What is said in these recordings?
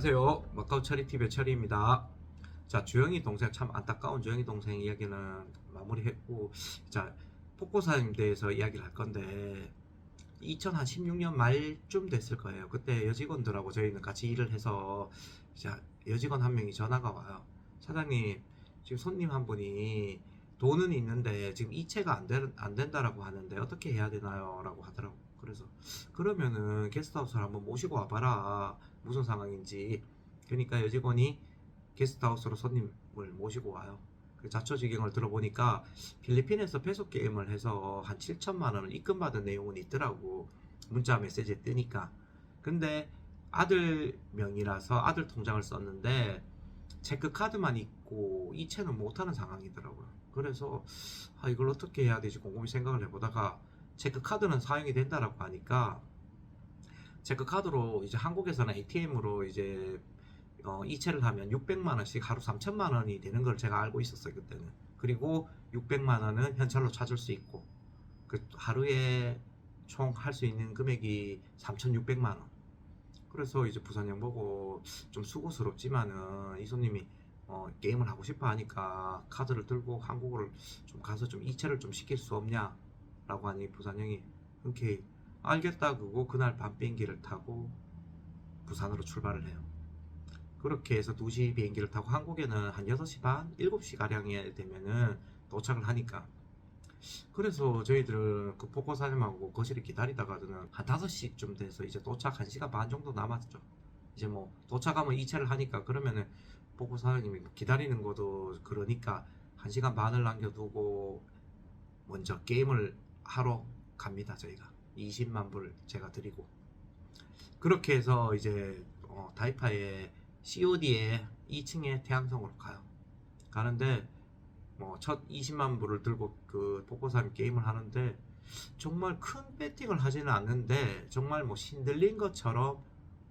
안녕하세요. 마카오 처리TV의 처리입니다. 자, 주영이 동생, 참 안타까운 주영이 동생 이야기는 마무리했고, 자, 폭포사에 대해서 이야기를 할 건데, 2016년 말쯤 됐을 거예요. 그때 여직원들하고 저희는 같이 일을 해서, 자, 여직원 한 명이 전화가 와요. 사장님, 지금 손님 한 분이 돈은 있는데 지금 이체가 안 된다라고 하는데 어떻게 해야 되나요? 라고 하더라고. 그래서 그러면은 게스트하우스를 한번 모시고 와봐라. 무슨 상황인지. 그러니까 여직원이 게스트하우스로 손님을 모시고 와요. 그 자초지경을 들어보니까 필리핀에서 페소 게임을 해서 한 7천만 원을 입금받은 내용은 있더라고. 문자 메시지에 뜨니까. 근데 아들 명이라서 아들 통장을 썼는데 체크카드만 있고 이체는 못하는 상황이더라고요. 그래서 이걸 어떻게 해야 되지 곰곰이 생각을 해보다가 체크카드는 사용이 된다라고 하니까 체크카드로 이제 한국에서는 ATM으로 이제 이체를 하면 600만 원씩 하루 3천만 원이 되는 걸 제가 알고 있었어요, 그때는. 그리고 600만 원은 현찰로 찾을 수 있고 그 하루에 총 할 수 있는 금액이 3,600만 원. 그래서 이제 부산형 보고 좀 수고스럽지만은 이 손님이 게임을 하고 싶어 하니까 카드를 들고 한국을 좀 가서 좀 이체를 좀 시킬 수 없냐 라고 하니 부산형이 흔쾌히 알겠다 그거 그날 밤 비행기를 타고 부산으로 출발을 해요. 그렇게 해서 2시 비행기를 타고 한국에는 한 6시 반, 7시 가량에 되면은 도착을 하니까, 그래서 저희들은 그 폭포 사장님하고 거실에 기다리다가는 한 5시쯤 돼서 이제 도착 1시간 반 정도 남았죠. 이제 뭐 도착하면 이체를 하니까 그러면은 폭포 사장님이 기다리는 것도 그러니까 1시간 반을 남겨두고 먼저 게임을 하러 갑니다. 저희가 20만 불 제가 드리고 그렇게 해서 이제 다이파의 COD에 2층에 태양성으로 가요. 가는데 뭐 첫 20만 불을 들고 그 폭포산 게임을 하는데 정말 큰 배팅을 하지는 않는데 정말 뭐 신들린 것처럼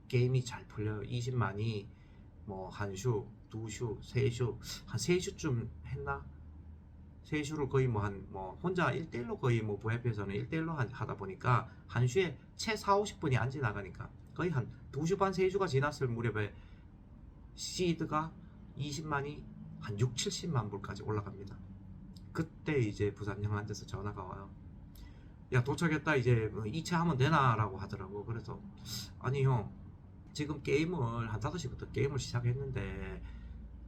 게임이 잘 풀려요. 20만이 뭐 한 슈, 두 슈, 세 슈, 한 세 슈쯤 했나? 세 슈를 거의 뭐 한 뭐 혼자 1대1로 거의 뭐 VIP에서는 1대1로 하다 보니까 한 슈에 채 4, 50분이 안 지나가니까 거의 한 2슈 반, 3슈가 지났을 무렵에 시드가 20만이 한 6, 70만 불까지 올라갑니다. 그때 이제 부산 형한테서 전화가 와요. 야, 도착했다. 이제 뭐 이체하면 되나? 라고 하더라고. 그래서 아니 형, 지금 게임을 한 5시부터 게임을 시작했는데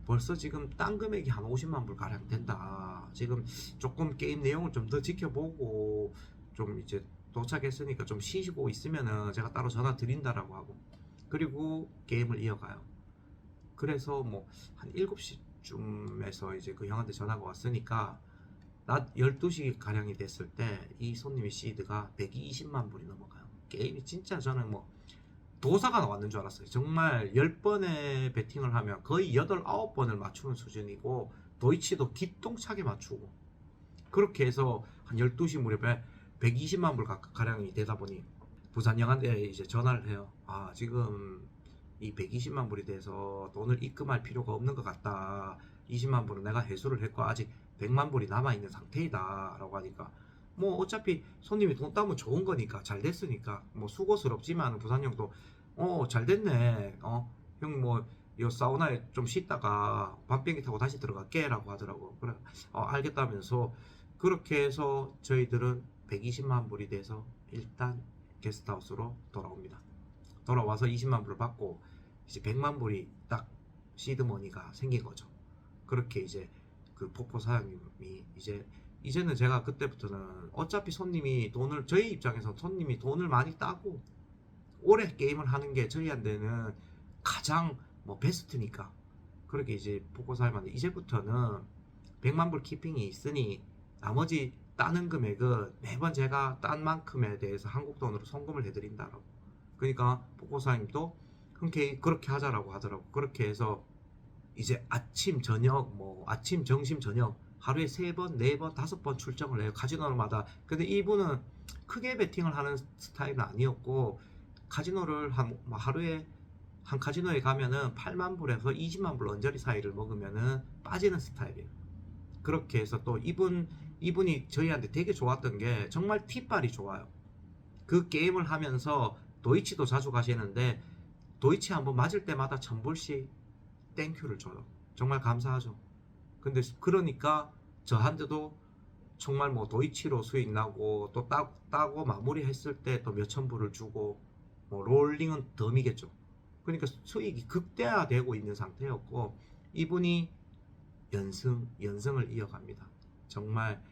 벌써 지금 딴 금액이 한 50만 불 가량 된다. 지금 조금 게임 내용을 좀 더 지켜보고 좀 이제 도착했으니까 좀 쉬시고 있으면은 제가 따로 전화 드린다라고 하고, 그리고 게임을 이어가요. 그래서 뭐 한 7시쯤에서 이제 그 형한테 전화가 왔으니까 낮 12시 가량이 됐을 때 이 손님의 시드가 120만 불이 넘어가요. 게임이 진짜 저는 뭐 도사가 나왔는 줄 알았어요. 정말 10번의 배팅을 하면 거의 8, 9번을 맞추는 수준이고 도이치도 기똥차게 맞추고, 그렇게 해서 한 12시 무렵에 120만 불 가량이 되다 보니 부산 형한테 이제 전화를 해요. 지금 이 120만 불이 돼서 돈을 입금할 필요가 없는 것 같다. 20만 불은 내가 회수를 했고 아직 100만 불이 남아있는 상태이다 라고 하니까, 뭐 어차피 손님이 돈 따면 좋은 거니까 잘 됐으니까 뭐 수고스럽지만 부산 형도 잘 됐네. 형 뭐 요 사우나에 좀 쉬다가 밤비행기 타고 다시 들어갈게 라고 하더라고. 그래 알겠다면서 그렇게 해서 저희들은 120만 불이 돼서 일단 게스트하우스로 돌아옵니다. 돌아와서 20만 불을 받고 이제 100만 불이 딱 시드머니가 생긴 거죠. 그렇게 이제 그 폭포 사장님이 이제는 제가 그때부터는 어차피 손님이 돈을, 저희 입장에서 손님이 돈을 많이 따고 오래 게임을 하는 게 저희한테는 가장 뭐 베스트니까, 그렇게 이제 폭포 사장님한테 이제부터는 100만 불 키핑이 있으니 나머지 따는 금액은 매번 제가 딴 만큼에 대해서 한국 돈으로 송금을 해드린다라고. 그러니까 폭포 사장님도 흔쾌히 그렇게 하자라고 하더라고. 그렇게 해서 이제 아침 저녁 뭐 아침 점심 저녁 하루에 3번 4번 5번 출정을 해요, 카지노마다. 근데 이분은 크게 베팅을 하는 스타일은 아니었고 카지노를 뭐 하루에 한 카지노에 가면은 8만 불에서 20만 불 언저리 사이를 먹으면은 빠지는 스타일이에요. 그렇게 해서 또 이분이 저희한테 되게 좋았던 게 정말 팁발이 좋아요. 그 게임을 하면서 도이치도 자주 가시는데 도이치 한번 맞을 때마다 1000불씩 땡큐를 줘요. 정말 감사하죠. 근데 그러니까 저한테도 정말 뭐 도이치로 수익 나고 또 따고 마무리했을 때 또 몇천 불을 주고 뭐 롤링은 덤이겠죠. 그러니까 수익이 극대화되고 있는 상태였고 이분이 연승을 이어갑니다. 정말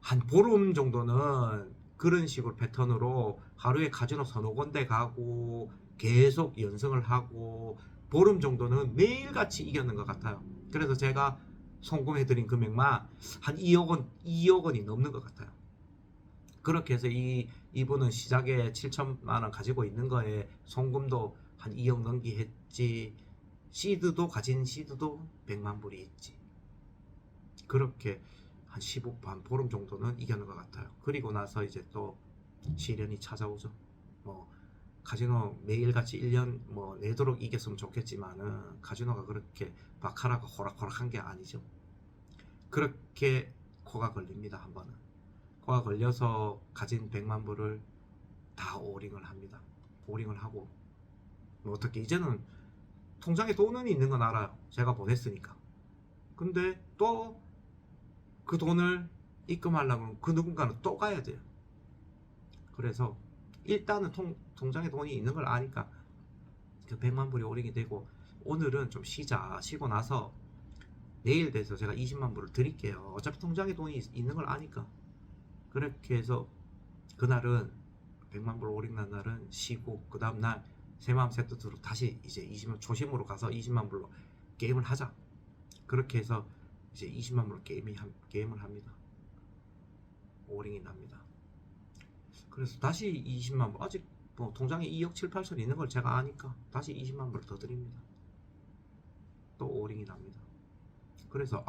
한 보름 정도는 그런 식으로 패턴으로 하루에 카지노 서너 군데 가고 계속 연승을 하고 보름 정도는 매일같이 이겼는 것 같아요. 그래서 제가 송금해드린 금액만 한 2억 원이 넘는 것 같아요. 그렇게 해서 이분은 시작에 7천만 원 가지고 있는 거에 송금도 한 2억 넘기 했지. 가진 시드도 100만 불이 있지. 그렇게 한 15, 반 보름 정도는 이겨낸 것 같아요. 그리고 나서 이제 또 시련이 찾아오죠. 뭐 카지노 매일같이 1년 뭐 내도록 이겼으면 좋겠지만은 카지노가 그렇게 바카라가 호락호락한 게 아니죠. 그렇게 코가 걸립니다. 한 번은 코가 걸려서 가진 100만 불을 다 오링을 합니다. 오링을 하고 뭐 어떻게 이제는 통장에 돈은 있는 건 알아요. 제가 보냈으니까. 근데 또 그 돈을 입금하려면 그 누군가는 또 가야 돼요. 그래서 일단은 통장에 돈이 있는 걸 아니까 그 100만 불이 오링이 되고 오늘은 좀 쉬고 나서 내일 돼서 제가 20만 불을 드릴게요. 어차피 통장에 돈이 있는 걸 아니까. 그렇게 해서 그날은 100만 불 오링 난 날은 쉬고 그 다음날 새 마음 새 뜻으로 다시 이제 20만 조심으로 가서 20만 불로 게임을 하자. 그렇게 해서 이제 20만 불로 게임을 합니다. 오링이 납니다. 그래서 다시 20만 불, 아직 뭐 통장에 2억 7, 8천 있는 걸 제가 아니까 다시 20만 불을 더 드립니다. 또 오링이 납니다. 그래서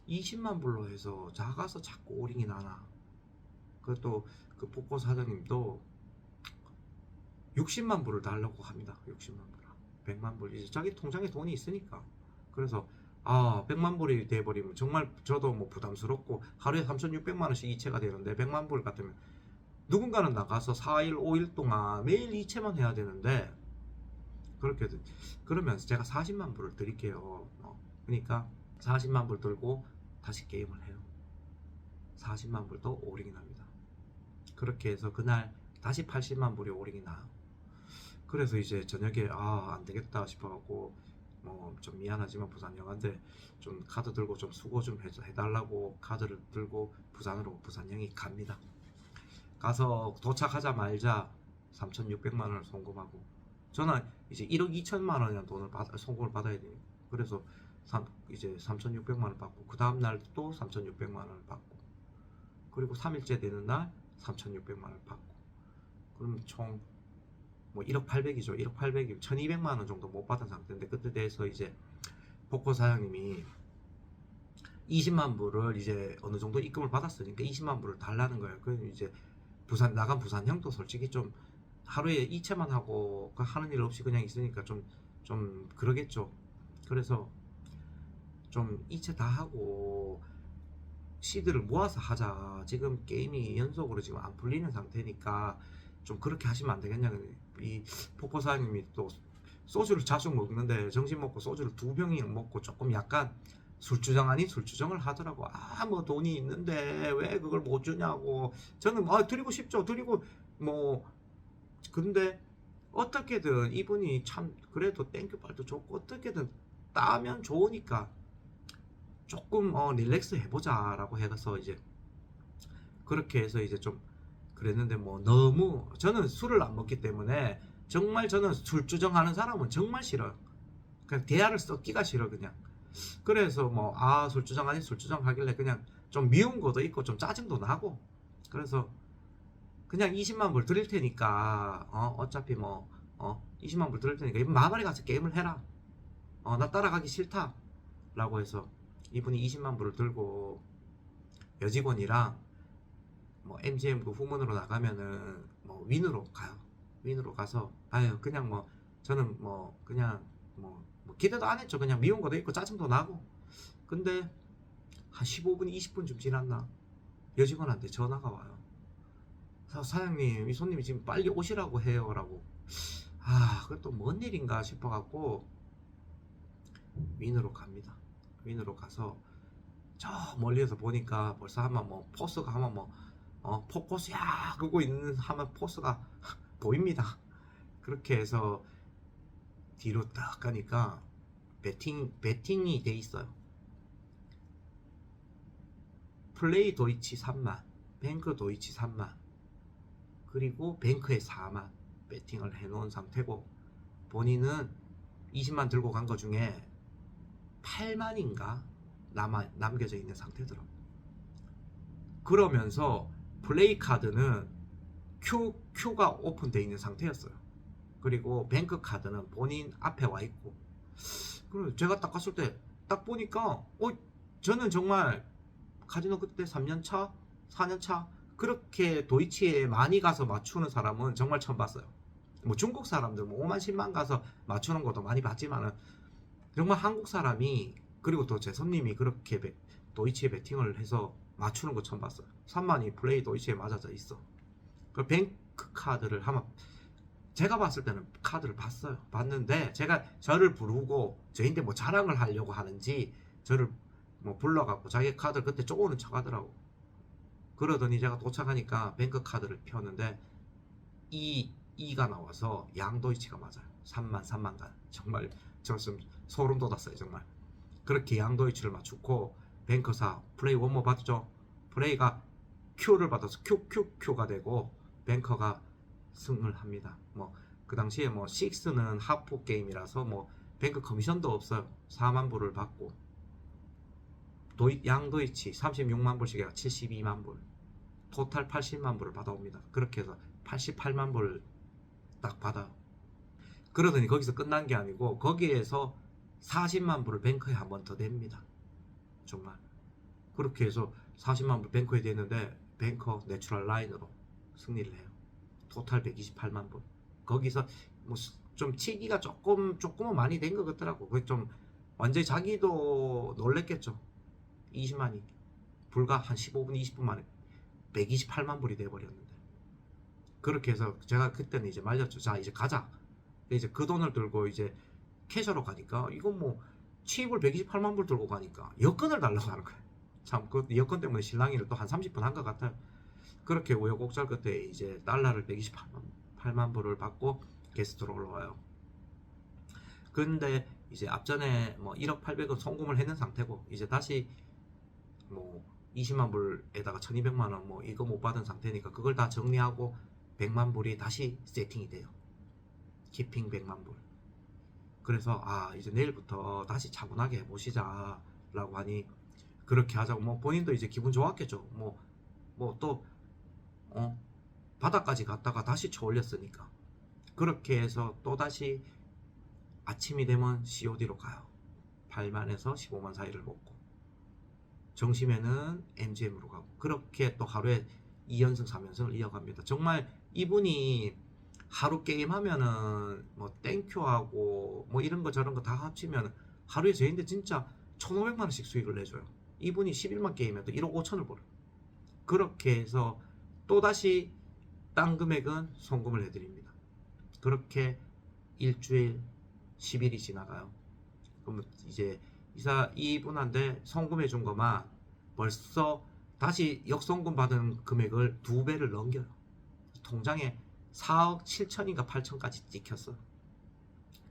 20만 불로 해서 작아서 자꾸 오링이 나나. 그것도 그 포커 사장님도 60만 불을 달라고 합니다. 60만 불. 100만 불. 이제 자기 통장에 돈이 있으니까. 그래서 100만 불이 돼버리면 정말 저도 뭐 부담스럽고 하루에 3,600만 원씩 이체가 되는데 100만 불 같으면 누군가는 나가서 4일, 5일 동안 매일 이체만 해야 되는데 그렇게 그러면서 제가 40만 불을 드릴게요. 그러니까 40만 불 들고 다시 게임을 해요. 40만 불도 오링이 납니다. 그렇게 해서 그날 다시 80만 불이 오링이 나요. 그래서 이제 저녁에 안 되겠다 싶어갖고 뭐 좀 미안하지만 부산 형한테 좀 카드 들고 좀 수고 좀 해달라고 카드를 들고 부산 형이 갑니다. 가서 도착하자마자 3,600만 원을 송금하고 저는 이제 1억 2천만 원이라는 돈을 송금을 받아야 돼요. 그래서 이제 3,600만 원을 받고 그 다음날 또 3,600만 원을 받고 그리고 3일째 되는 날 3,600만 원을 받고 그럼 총 뭐 1억 800이죠. 1억 800이 1,200만 원 정도 못 받은 상태인데 그때 대해서 이제 포커 사장님이 20만 불을 이제 어느 정도 입금을 받았으니까 20만 불을 달라는 거예요. 그럼 이제 나간 부산 형도 솔직히 좀 하루에 이체만 하고 하는 일 없이 그냥 있으니까 좀 그러겠죠. 그래서 좀 이체 다 하고 시드를 모아서 하자. 지금 게임이 연속으로 지금 안 풀리는 상태니까 좀 그렇게 하시면 안 되겠냐. 이 포커 사장님이 또 소주를 자주 먹는데 정신 먹고 소주를 2병이 먹고 조금 약간 술주정 아닌 술주정을 하더라고. 뭐 돈이 있는데 왜 그걸 못 주냐고. 저는 드리고 싶죠. 드리고 뭐 근데 어떻게든 이분이 참 그래도 땡큐발도 좋고 어떻게든 따면 좋으니까 조금 릴렉스 해보자 라고 해서 이제 그렇게 해서 이제 좀 그랬는데 뭐 너무 저는 술을 안 먹기 때문에 정말 저는 술주정하는 사람은 정말 싫어요. 그냥 대화를 썩기가 싫어 그냥. 그래서 뭐 술주정 아닌 술주정 하길래 그냥 좀 미운 것도 있고 좀 짜증도 나고 그래서 그냥 20만 불 드릴 테니까 어차피 뭐 20만 불 드릴 테니까 이번 마발에 가서 게임을 해라. 나 따라가기 싫다 라고 해서 이분이 20만 불을 들고 여직원이랑 뭐 MGM 그 후문으로 나가면은 뭐 윈으로 가요. 윈으로 가서 그냥 뭐 저는 뭐 그냥 뭐 기대도 안 했죠. 그냥 미운 것도 있고 짜증도 나고. 근데 한 15분 20분쯤 지났나 여직원한테 전화가 와요. 사장님 이 손님이 지금 빨리 오시라고 해요 라고. 그것도 뭔 일인가 싶어갖고 윈으로 갑니다. 윈으로 가서 저 멀리에서 보니까 벌써 하면 뭐 포스가 하면 뭐 포커스야 그러고 있는 하면 포스가 보입니다. 그렇게 해서 뒤로 딱 가니까 배팅이 돼 있어요. 플레이 도이치 3만, 뱅크 도이치 3만, 그리고 뱅크에 4만 배팅을 해놓은 상태고, 본인은 20만 들고 간 거 중에 8만인가 남겨져 있는 상태더라고. 그러면서 플레이 카드는 Q가 오픈되어 있는 상태였어요. 그리고 뱅크 카드는 본인 앞에 와 있고, 그리고 제가 딱 갔을 때 딱 보니까 저는 정말 카지노 그때 3년차 4년차 그렇게 도이치에 많이 가서 맞추는 사람은 정말 처음 봤어요. 뭐 중국 사람들 뭐 5만 10만 가서 맞추는 것도 많이 봤지만은 정말 한국 사람이, 그리고 또 제 손님이 그렇게 도이치에 베팅을 해서 맞추는 거 처음 봤어요. 3만이 플레이 도이치에 맞아져 있어. 그 뱅크 카드를 한번 제가 봤을 때는 카드를 봤는데, 제가 저를 부르고 저인데 뭐 자랑을 하려고 하는지 저를 뭐 불러갖고 자기 카드를 그때 쪼고는 척하더라고. 그러더니 제가 도착하니까 뱅크 카드를 펴는데 2가 나와서 양도이치가 맞아요. 3만간 정말 저 좀 소름 돋았어요 정말. 그렇게 양도이치를 맞추고 뱅크사 플레이 원모 받죠. 플레이가 Q를 받아서 Q가 되고 뱅커가 승을 합니다. 뭐 그 당시에 뭐 6는 하프 게임이라서 뭐 뱅크 커미션도 없어요. 4만 불을 받고 양도이치 36만 불씩 해가 72만 불, 토탈 80만 불을 받아옵니다. 그렇게 해서 88만 불을 딱 받아요. 그러더니 거기서 끝난 게 아니고 거기에서 40만 불을 뱅크에 한 번 더 냅니다. 정말 그렇게 해서 40만 불 뱅크에 됐는데 뱅커 내추럴 라인으로 승리를 해요. 토탈 128만 불. 거기서 뭐 좀 치기가 조금은 많이 된 것 같더라고. 그게 좀 완전히 자기도 놀랬겠죠. 20만이 불과 한 15분 20분 만에 128만 불이 돼버렸는데, 그렇게 해서 제가 그때는 이제 말렸죠. 자 이제 가자. 이제 그 돈을 들고 이제 캐셔로 가니까 이건 뭐 취입을 128만 불 들고 가니까 여권을 달라고 하는 거예요. 참 그 여권 때문에 실랑이를 또 한 30분 한 것 같아요. 그렇게 우여곡절 끝에 이제 달러를 128만 불을 받고 게스트로 올라와요. 근데 이제 앞전에 뭐 1억 800원 송금을 했는 상태고, 이제 다시 뭐 20만 불에다가 1200만 원 뭐 이거 못 받은 상태니까 그걸 다 정리하고 100만 불이 다시 세팅이 돼요. 키핑 100만 불. 그래서 이제 내일부터 다시 차분하게 해보시자 라고 하니, 그렇게 하자고 뭐 본인도 이제 기분 좋았겠죠. 뭐 또 바닥까지 갔다가 다시 쳐올렸으니까. 그렇게 해서 또다시 아침이 되면 COD로 가요. 8만에서 15만 사이를 먹고 정심에는 MGM으로 가고, 그렇게 또 하루에 2연승 3연승을 이어갑니다. 정말 이분이 하루 게임 하면은 뭐 땡큐하고 뭐 이런 거 저런 거 다 합치면 하루에 저희한테 진짜 1,500만 원씩 수익을 내줘요. 이분이 11만 게임해도 1억 5천을 벌어요. 그렇게 해서 또다시 딴 금액은 송금을 해드립니다. 그렇게 일주일 10일이 지나가요. 그럼 이제 이분한테 송금해 준 것만 벌써 다시 역송금 받은 금액을 2배를 넘겨요. 통장에 4억 7천인가 8천까지 찍혔어.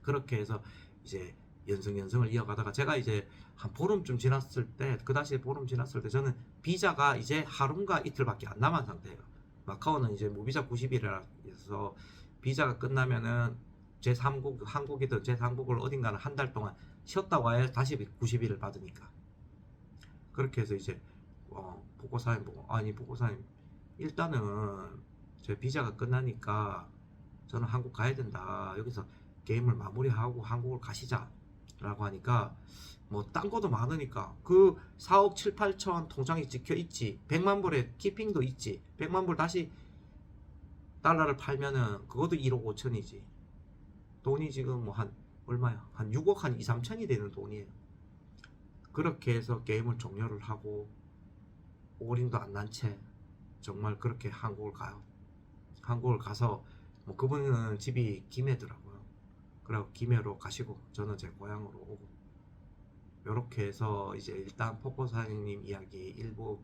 그렇게 해서 이제 연승을 이어가다가 제가 이제 한 보름쯤 지났을 때, 그 다시 보름 지났을 때 저는 비자가 이제 하루인가 이틀밖에 안 남은 상태예요. 마카오는 이제 무비자 90일이라서 비자가 끝나면은 제3국, 한국이든 제3국을 어딘가는 한 달 동안 쉬었다 와야 다시 90일을 받으니까. 그렇게 해서 이제 보고사님 보고, 아니 보고사님 일단은 제 비자가 끝나니까 저는 한국 가야 된다. 여기서 게임을 마무리하고 한국을 가시자 라고 하니까, 뭐 딴 것도 많으니까 그 4억 7, 8천 통장에 찍혀 있지, 100만 불에 키핑도 있지, 100만 불 다시 달러를 팔면은 그것도 1억 5천이지. 돈이 지금 뭐 한 얼마야? 한 6억 한 2, 3천이 되는 돈이에요. 그렇게 해서 게임을 종료를 하고 올인도 안 난 채 정말 그렇게 한국을 가요. 한국을 가서 뭐 그분은 집이 김해더라고요. 그리고 김해로 가시고 저는 제 고향으로 오고 요렇게 해서 이제 일단 포코사님 이야기 일부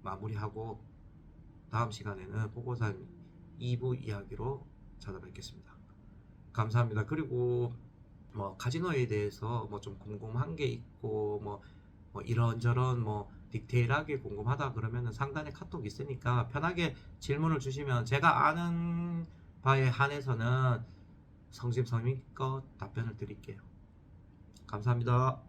마무리하고 다음 시간에는 포코사님 2부 이야기로 찾아뵙겠습니다. 감사합니다. 그리고 뭐 카지노에 대해서 뭐 좀 궁금한 게 있고 뭐 이런저런 뭐 디테일하게 궁금하다 그러면은 상단에 카톡 있으니까 편하게 질문을 주시면 제가 아는 바에 한해서는 성심성의껏 답변을 드릴게요. 감사합니다.